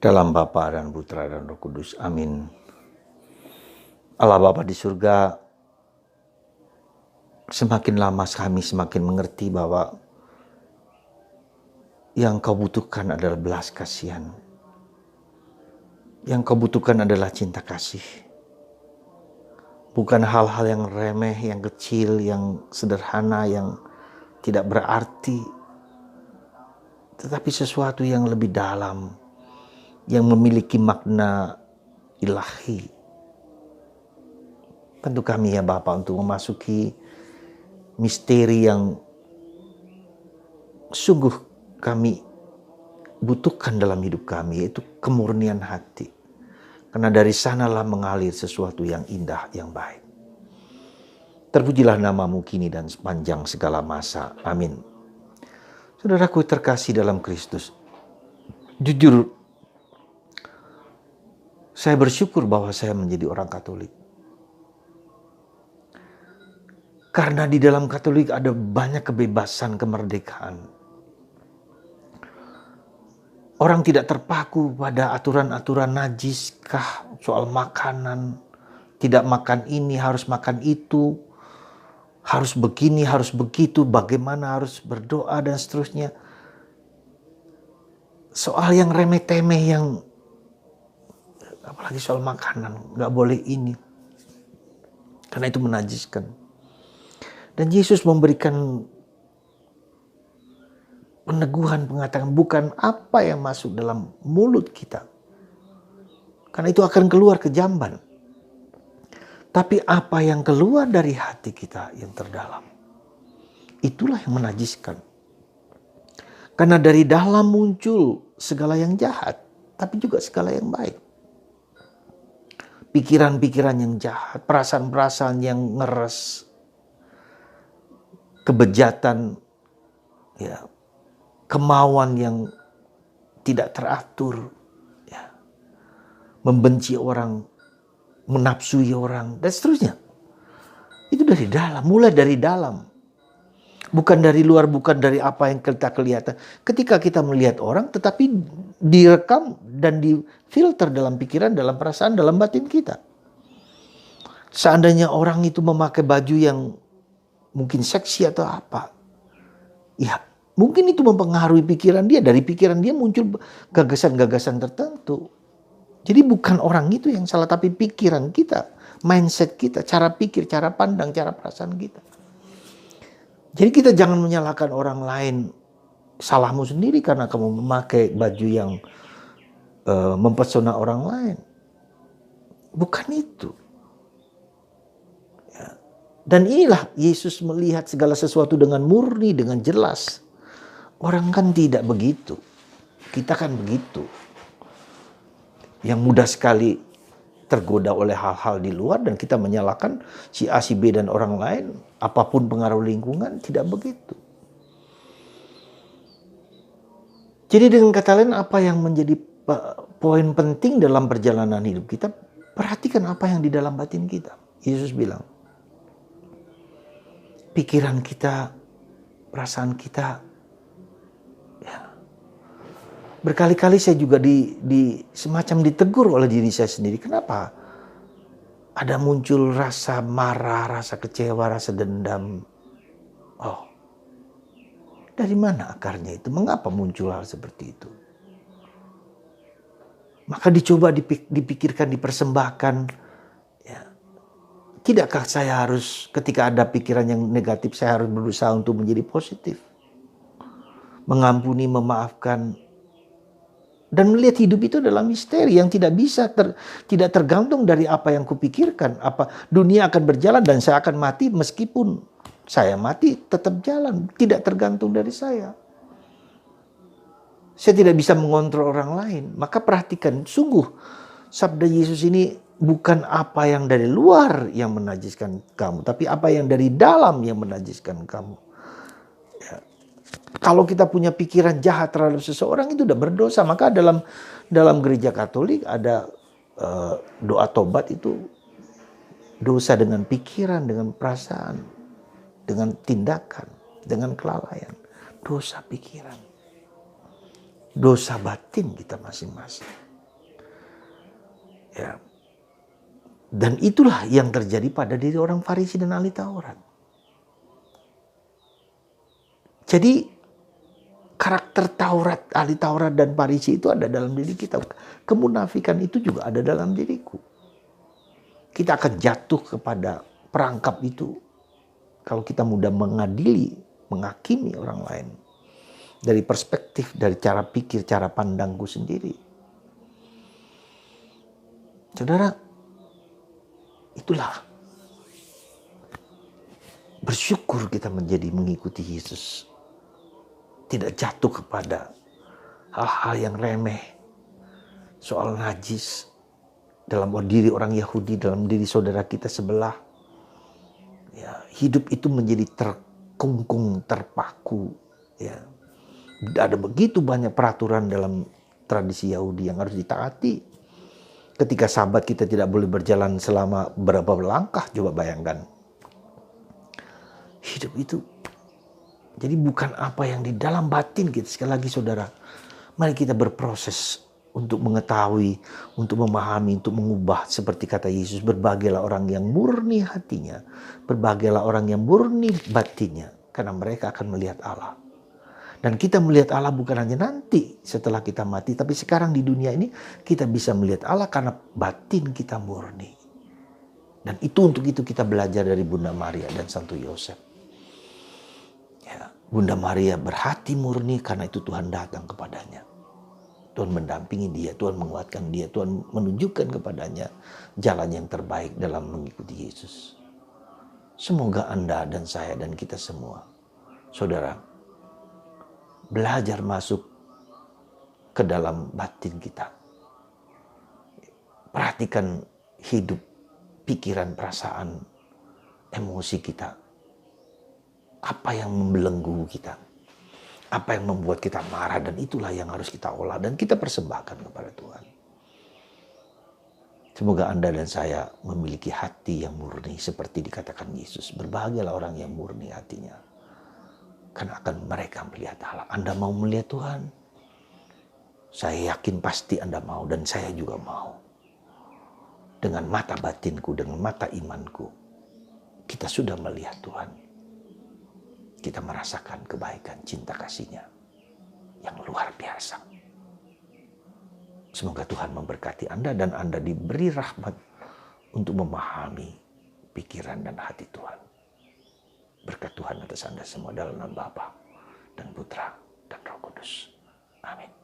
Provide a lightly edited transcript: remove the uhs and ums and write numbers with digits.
Dalam Bapa dan Putra dan Roh Kudus. Amin. Allah Bapa di surga, semakin lama kami semakin mengerti bahwa yang kau butuhkan adalah belas kasihan. Yang kau butuhkan adalah cinta kasih. Bukan hal-hal yang remeh, yang kecil, yang sederhana, yang tidak berarti. Tetapi sesuatu yang lebih dalam, yang memiliki makna ilahi. Bantu kami ya Bapa untuk memasuki misteri yang sungguh kami butuhkan dalam hidup kami, yaitu kemurnian hati. Karena dari sanalah mengalir sesuatu yang indah, yang baik. Terpujilah namamu kini dan sepanjang segala masa. Amin. Saudaraku terkasih dalam Kristus, jujur saya bersyukur bahwa saya menjadi orang Katolik. Karena di dalam Katolik ada banyak kebebasan, kemerdekaan. Orang tidak terpaku pada aturan-aturan najis kah soal makanan. Tidak makan ini, harus makan itu. Harus begini, harus begitu. Bagaimana harus berdoa dan seterusnya. Soal yang remeh-temeh, yang apalagi soal makanan. Gak boleh ini. Karena itu menajiskan. Dan Yesus memberikan peneguhan, mengatakan bukan apa yang masuk dalam mulut kita. Karena itu akan keluar ke jamban. Tapi apa yang keluar dari hati kita yang terdalam. Itulah yang menajiskan. Karena dari dalam muncul segala yang jahat. Tapi juga segala yang baik. Pikiran-pikiran yang jahat. Perasaan-perasaan yang ngeres. Kebejatan. Ya, kemauan yang tidak teratur. Ya, membenci orang. Menafsui orang dan seterusnya. Itu dari dalam, mulai dari dalam. Bukan dari luar, bukan dari apa yang kita kelihatan. Ketika kita melihat orang, tetapi direkam dan difilter dalam pikiran, dalam perasaan, dalam batin kita. Seandainya orang itu memakai baju yang mungkin seksi atau apa, ya mungkin itu mempengaruhi pikiran dia. Dari pikiran dia muncul gagasan-gagasan tertentu. Jadi bukan orang itu yang salah, tapi pikiran kita, mindset kita, cara pikir, cara pandang, cara perasaan kita. Jadi kita jangan menyalahkan orang lain, salahmu sendiri karena kamu memakai baju yang mempesona orang lain. Bukan itu. Ya. Dan inilah Yesus melihat segala sesuatu dengan murni, dengan jelas. Orang kan tidak begitu. Kita kan begitu. Yang mudah sekali tergoda oleh hal-hal di luar dan kita menyalahkan si A, si B dan orang lain. Apapun pengaruh lingkungan, tidak begitu. Jadi dengan kata lain, apa yang menjadi poin penting dalam perjalanan hidup kita, perhatikan apa yang di dalam batin kita. Yesus bilang, pikiran kita, perasaan kita. Berkali-kali saya juga semacam ditegur oleh diri saya sendiri. Kenapa? Ada muncul rasa marah, rasa kecewa, rasa dendam. Oh, dari mana akarnya itu? Mengapa muncul hal seperti itu? Maka dicoba dipikirkan, dipersembahkan. Ya. Tidakkah saya harus ketika ada pikiran yang negatif, saya harus berusaha untuk menjadi positif? Mengampuni, memaafkan. Dan melihat hidup itu adalah misteri yang tidak bisa tidak tergantung dari apa yang kupikirkan. Apa dunia akan berjalan dan saya akan mati, meskipun saya mati tetap jalan, tidak tergantung dari saya. Saya tidak bisa mengontrol orang lain. Maka perhatikan, sungguh sabda Yesus ini bukan apa yang dari luar yang menajiskan kamu, tapi apa yang dari dalam yang menajiskan kamu. Kalau kita punya pikiran jahat terhadap seseorang, itu udah berdosa. Maka dalam gereja Katolik ada doa tobat, itu dosa dengan pikiran, dengan perasaan, dengan tindakan, dengan kelalaian. Dosa pikiran, dosa batin kita masing-masing. Ya. Dan itulah yang terjadi pada diri orang Farisi dan ahli Taurat. Jadi karakter Taurat, ahli Taurat dan Farisi itu ada dalam diri kita. Kemunafikan itu juga ada dalam diriku. Kita akan jatuh kepada perangkap itu kalau kita mudah mengadili, menghakimi orang lain dari perspektif, dari cara pikir, cara pandangku sendiri. Saudara, itulah bersyukur kita menjadi mengikuti Yesus. Tidak jatuh kepada hal-hal yang remeh, soal najis dalam diri orang Yahudi, dalam diri saudara kita sebelah. Ya, hidup itu menjadi terkungkung, terpaku. Ya, ada begitu banyak peraturan dalam tradisi Yahudi yang harus ditaati. Ketika Sabat kita tidak boleh berjalan selama berapa langkah, coba bayangkan. Hidup itu jadi bukan apa yang di dalam batin kita. Sekali lagi saudara, mari kita berproses untuk mengetahui, untuk memahami, untuk mengubah. Seperti kata Yesus, berbahagialah orang yang murni hatinya, berbahagialah orang yang murni batinnya, karena mereka akan melihat Allah. Dan kita melihat Allah bukan hanya nanti setelah kita mati, tapi sekarang di dunia ini kita bisa melihat Allah karena batin kita murni. Dan untuk itu kita belajar dari Bunda Maria dan Santo Yosef. Ya, Bunda Maria berhati murni karena itu Tuhan datang kepadanya. Tuhan mendampingi dia, Tuhan menguatkan dia, Tuhan menunjukkan kepadanya jalan yang terbaik dalam mengikuti Yesus. Semoga Anda dan saya dan kita semua, saudara, belajar masuk ke dalam batin kita. Perhatikan hidup, pikiran, perasaan, emosi kita. Apa yang membelenggu kita? Apa yang membuat kita marah, dan itulah yang harus kita olah dan kita persembahkan kepada Tuhan. Semoga Anda dan saya memiliki hati yang murni seperti dikatakan Yesus. Berbahagialah orang yang murni hatinya, karena akan mereka melihat Allah. Anda mau melihat Tuhan? Saya yakin pasti Anda mau, dan saya juga mau. Dengan mata batinku, dengan mata imanku, kita sudah melihat Tuhan. Kita merasakan kebaikan cinta kasih-Nya yang luar biasa. Semoga Tuhan memberkati Anda dan Anda diberi rahmat untuk memahami pikiran dan hati Tuhan. Berkat Tuhan atas Anda semua dalam nama Bapa dan Putra dan Roh Kudus. Amin.